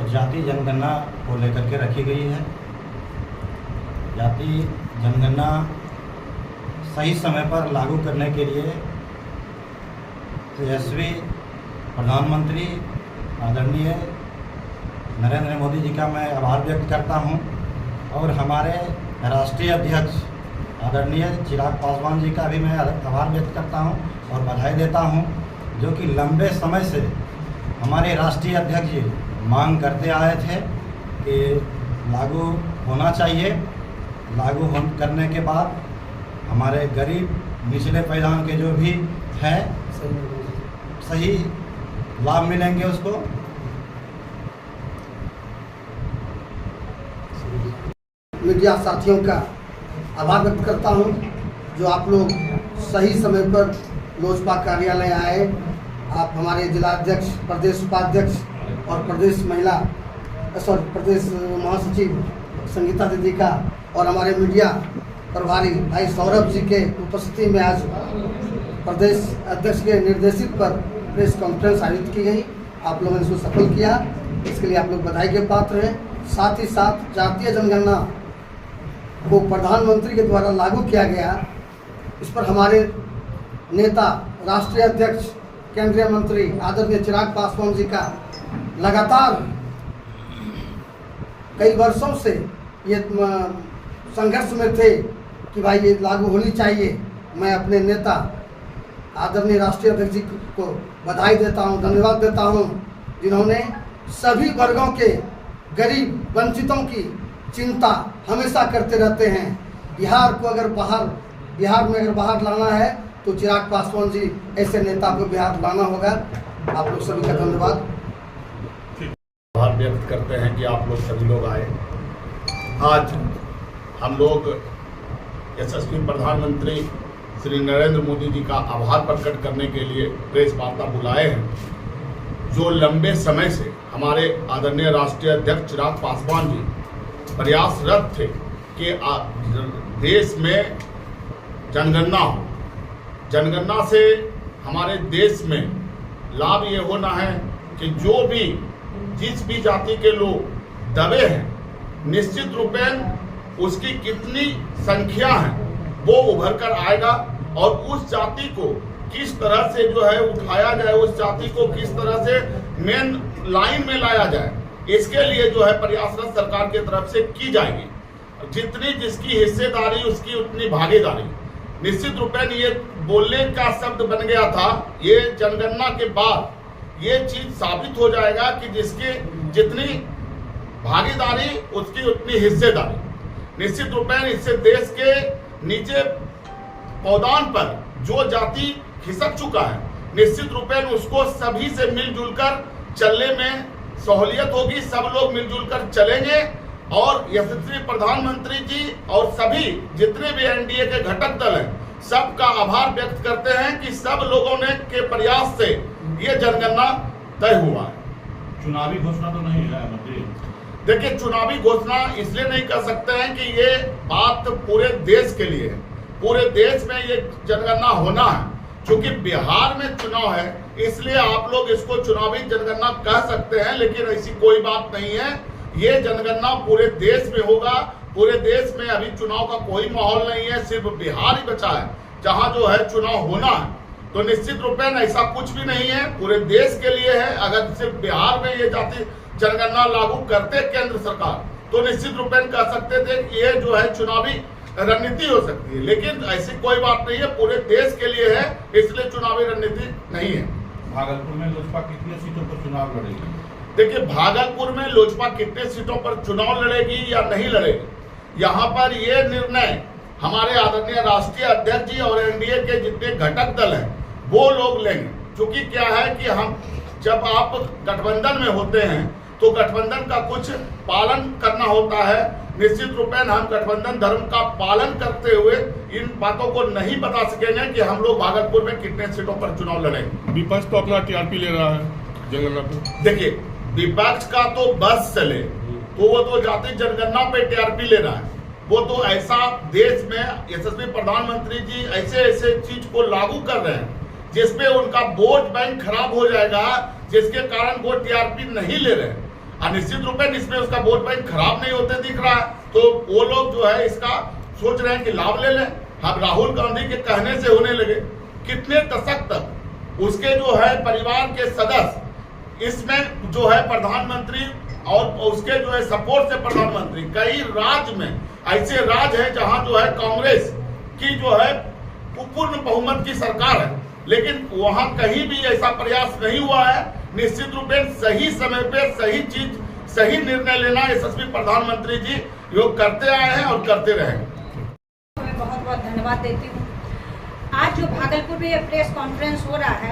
और जाति जनगणना को लेकर के रखी गई है। जाति जनगणना सही समय पर लागू करने के लिए तेजस्वी प्रधानमंत्री आदरणीय नरेंद्र मोदी जी का मैं आभार व्यक्त करता हूं और हमारे राष्ट्रीय अध्यक्ष आदरणीय चिराग पासवान जी का भी मैं आभार व्यक्त करता हूं और बधाई देता हूं, जो कि लंबे समय से हमारे राष्ट्रीय अध्यक्ष जी मांग करते आए थे कि लागू होना चाहिए। लागू करने के बाद हमारे गरीब निचले पायदान के जो भी हैं सही लाभ मिलेंगे उसको। मीडिया साथियों का आभार व्यक्त करता हूं, जो आप लोग सही समय पर लोजपा कार्यालय आए। आप हमारे जिला अध्यक्ष, प्रदेश उपाध्यक्ष और प्रदेश महासचिव संगीता दीदी का और हमारे मीडिया प्रभारी भाई सौरभ जी के उपस्थिति में आज प्रदेश अध्यक्ष के निर्देशित पर प्रेस कॉन्फ्रेंस आयोजित की गई। आप लोगों ने इसको सफल किया, इसके लिए आप लोग बधाई के पात्र हैं। साथ ही साथ जातीय जनगणना को प्रधानमंत्री के द्वारा लागू किया गया, इस पर हमारे नेता राष्ट्रीय अध्यक्ष केंद्रीय मंत्री आदरणीय चिराग पासवान जी का लगातार कई वर्षों से ये संघर्ष में थे कि भाई ये लागू होनी चाहिए। मैं अपने नेता आदरणीय राष्ट्रीय अध्यक्ष जी को बधाई देता हूँ, धन्यवाद देता हूँ, जिन्होंने सभी वर्गों के गरीब वंचितों की चिंता हमेशा करते रहते हैं। बिहार में अगर बाहर लाना है तो चिराग पासवान जी ऐसे नेता को बिहार लाना होगा। आप लोग सभी का धन्यवाद। आभार व्यक्त करते हैं कि आप लोग सभी लोग आए। आज हम लोग यशस्वी प्रधानमंत्री श्री नरेंद्र मोदी जी का आभार प्रकट करने के लिए प्रेस वार्ता बुलाए हैं, जो लंबे समय से हमारे आदरणीय राष्ट्रीय अध्यक्ष चिराग पासवान जी प्रयासरत थे कि देश में जनगणना हो। जनगणना से हमारे देश में लाभ ये होना है कि जो भी जिस भी जाति के लोग दबे हैं, निश्चित रूपेण उसकी कितनी संख्या है वो उभर कर आएगा और उस जाति को किस तरह से जो है उठाया जाए, उस जाति को किस तरह से मेन लाइन में लाया जाए, इसके लिए जो है प्रयासरत सरकार की तरफ से की जाएगी। जितनी जिसकी हिस्सेदारी उसकी उतनी भागीदारी। निश्चित रूपेण ये बोलने का शब्द बन गया था, ये जनगणना के बाद ये चीज साबित हो जाएगा कि जिसकी जितनी भागीदारी उसकी उतनी हिस्सेदारी। निश्चित रूपेण इससे देश के नीचे पौधान पर जो जाति खिसक चुका है, निश्चित रूपेण उसको सभी से मिलजुल कर चलने में सहूलियत होगी। सब लोग मिलजुल कर चलेंगे और यशस्वी प्रधानमंत्री जी और सभी जितने भी एनडीए के घटक दल हैं, सबका आभार व्यक्त करते हैं कि सब लोगों ने के प्रयास से ये जनगणना तय हुआ है। चुनावी घोषणा तो नहीं है मंत्री? देखिए, चुनावी घोषणा इसलिए नहीं कर सकते हैं कि ये बात पूरे देश के लिए है। पूरे देश में ये जनगणना होना है। क्योंकि बिहार में चुनाव है, इसलिए आप लोग इसको चुनावी जनगणना कह सकते हैं, लेकिन ऐसी कोई बात नहीं है। ये जनगणना पूरे देश में होगा। पूरे देश में अभी चुनाव का कोई माहौल नहीं है, सिर्फ बिहार ही बचा है जहां जो है चुनाव होना है। तो निश्चित रूपेण ऐसा कुछ भी नहीं है, पूरे देश के लिए है। अगर सिर्फ बिहार में ये जाति जनगणना लागू करते केंद्र सरकार, तो निश्चित रूपेण कह सकते थे कि ये जो है चुनावी रणनीति हो सकती है, लेकिन ऐसी कोई बात नहीं है, पूरे देश के लिए है, इसलिए चुनावी रणनीति नहीं है। भागलपुर में लोजपा कितनी सीटों पर चुनाव लड़ेगी? देखिए, भागलपुर में लोजपा कितने सीटों पर चुनाव लड़ेगी या नहीं लड़ेगी, यहाँ पर ये निर्णय हमारे आदरणीय राष्ट्रीय अध्यक्ष जी और एनडीए के जितने घटक दल हैं वो लोग लेंगे। क्योंकि क्या है कि हम जब आप गठबंधन में होते हैं तो गठबंधन का कुछ पालन करना होता है। निश्चित रूपेण हम गठबंधन धर्म का पालन करते हुए इन बातों को नहीं बता सकेंगे कि हम लोग भागलपुर में कितने सीटों पर चुनाव लड़ेंगे। विपक्ष तो अपना टीआरपी ले रहा है जनगणना पे। देखिए, विपक्ष का तो बस चले तो वो तो जाति जनगणना पे टीआरपी ले रहा है। वो तो ऐसा देश में यशस्वी प्रधानमंत्री जी ऐसे ऐसे चीज को लागू कर रहे हैं जिसपे उनका वोट बैंक खराब हो जाएगा, जिसके कारण वो टीआरपी नहीं ले रहे हैं। और निश्चित रूप में इसमें उसका वोट बैंक खराब नहीं होते दिख रहा है, तो वो लोग जो है इसका सोच रहे हैं कि लाभ ले लें। अब राहुल गांधी के कहने से होने लगे, कितने दशक तक उसके जो है परिवार के सदस्य इसमें जो है प्रधानमंत्री और उसके जो है सपोर्ट से प्रधानमंत्री, कई राज्य में ऐसे राज्य है जहां जो है कांग्रेस की जो है पूर्ण बहुमत की सरकार है, लेकिन वहां कहीं भी ऐसा प्रयास नहीं हुआ है। निश्चित रूप में सही समय पे सही चीज, सही निर्णय लेना यशस्वी प्रधानमंत्री जी योग करते आए हैं और करते रहेंगे। मैं बहुत बहुत धन्यवाद देती हूँ। आज जो भागलपुर में ये प्रेस कॉन्फ्रेंस हो रहा है,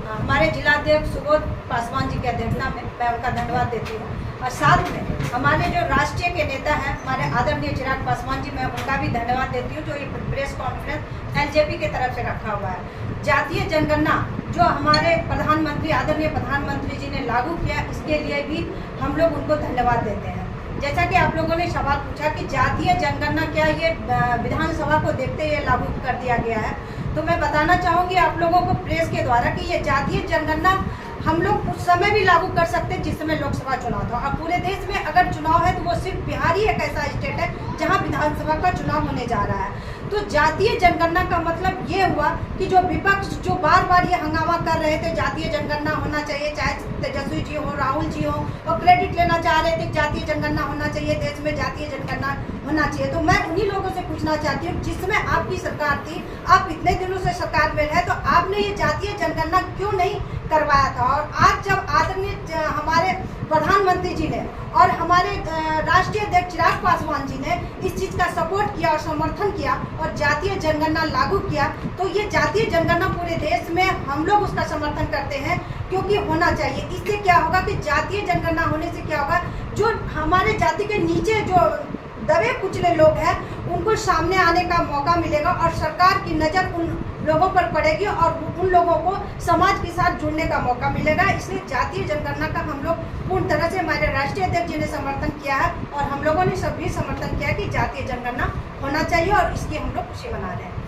हमारे जिलाध्यक्ष सुबोध पासवान जी की अध्यक्षता में मैं उनका धन्यवाद देती हूँ, और साथ में हमारे जो राष्ट्रीय के नेता हैं हमारे आदरणीय चिराग पासवान जी, मैं उनका भी धन्यवाद देती हूँ जो ये प्रेस कॉन्फ्रेंस एलजेपी की तरफ से रखा हुआ है। जातीय जनगणना जो हमारे प्रधानमंत्री आदरणीय प्रधानमंत्री जी ने लागू किया, इसके लिए भी हम लोग उनको धन्यवाद देते हैं। जैसा कि आप लोगों ने सवाल पूछा कि जातीय जनगणना क्या ये विधानसभा को देखते हुए लागू कर दिया गया है, तो मैं बताना चाहूँगी आप लोगों को प्रेस के द्वारा कि ये जातीय जनगणना हम लोग उस समय भी लागू कर सकते हैं जिस समय लोकसभा चुनाव था। अब पूरे देश में अगर चुनाव है तो वो सिर्फ बिहार ही एक ऐसा स्टेट है जहां विधानसभा का चुनाव होने जा रहा है। तो जातीय जनगणना का मतलब ये हुआ कि जो विपक्ष जो बार बार ये हंगामा कर रहे थे जातीय जनगणना होना चाहिए, चाहे तेजस्वी जी हो, राहुल जी हो, और क्रेडिट लेना चाह रहे थे जातीय जनगणना होना चाहिए, देश में जातीय जनगणना होना चाहिए, तो मैं उन्हीं लोगों से पूछना चाहती हूँ जिसमें आपकी सरकार थी, आप इतने दिनों से सरकार में रहे, तो आपने ये जातीय जनगणना क्यों नहीं करवाया था? और आज जब आदरणीय हमारे प्रधानमंत्री जी ने और हमारे राष्ट्रीय अध्यक्ष चिराग पासवान जी ने इस चीज़ का सपोर्ट किया और समर्थन किया और जातीय जनगणना लागू किया, तो ये जातीय जनगणना पूरे देश में हम लोग उसका समर्थन करते हैं क्योंकि होना चाहिए। इससे क्या होगा कि जातीय जनगणना होने से क्या होगा, जो हमारे जाति के नीचे जो दबे कुचले लोग हैं उनको सामने आने का मौका मिलेगा और सरकार की नज़र उन लोगों पर पड़ेगी और उन लोगों को समाज के साथ जुड़ने का मौका मिलेगा। इसलिए जातीय जनगणना का हम लोग पूर्ण तरह से हमारे राष्ट्रीय अध्यक्ष जी ने समर्थन किया है और हम लोगों ने सभी समर्थन किया कि जातीय जनगणना होना चाहिए और इसकी हम लोग खुशी मना रहे हैं।